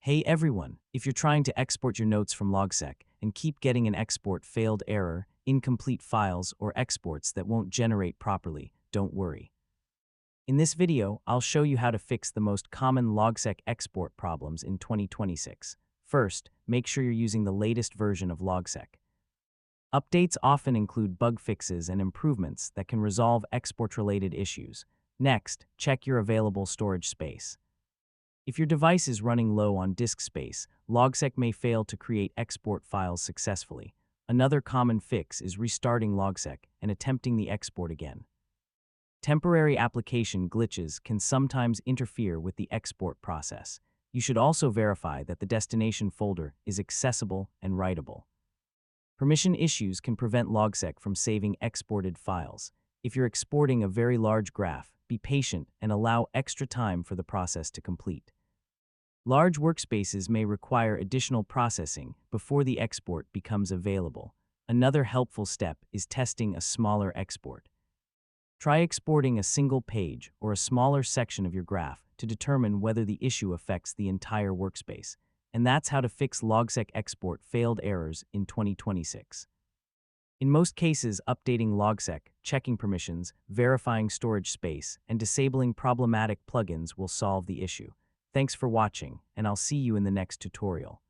Hey everyone, if you're trying to export your notes from Logseq and keep getting an export failed error, incomplete files, or exports that won't generate properly, don't worry. In this video, I'll show you how to fix the most common Logseq export problems in 2026. First, make sure you're using the latest version of Logseq. Updates often include bug fixes and improvements that can resolve export-related issues. Next, check your available storage space. If your device is running low on disk space, Logseq may fail to create export files successfully. Another common fix is restarting Logseq and attempting the export again. Temporary application glitches can sometimes interfere with the export process. You should also verify that the destination folder is accessible and writable. Permission issues can prevent Logseq from saving exported files. If you're exporting a very large graph, be patient and allow extra time for the process to complete. Large workspaces may require additional processing before the export becomes available. Another helpful step is testing a smaller export. Try exporting a single page or a smaller section of your graph to determine whether the issue affects the entire workspace. And that's how to fix Logseq export failed errors in 2026. In most cases, updating Logseq, checking permissions, verifying storage space, and disabling problematic plugins will solve the issue. Thanks for watching, and I'll see you in the next tutorial.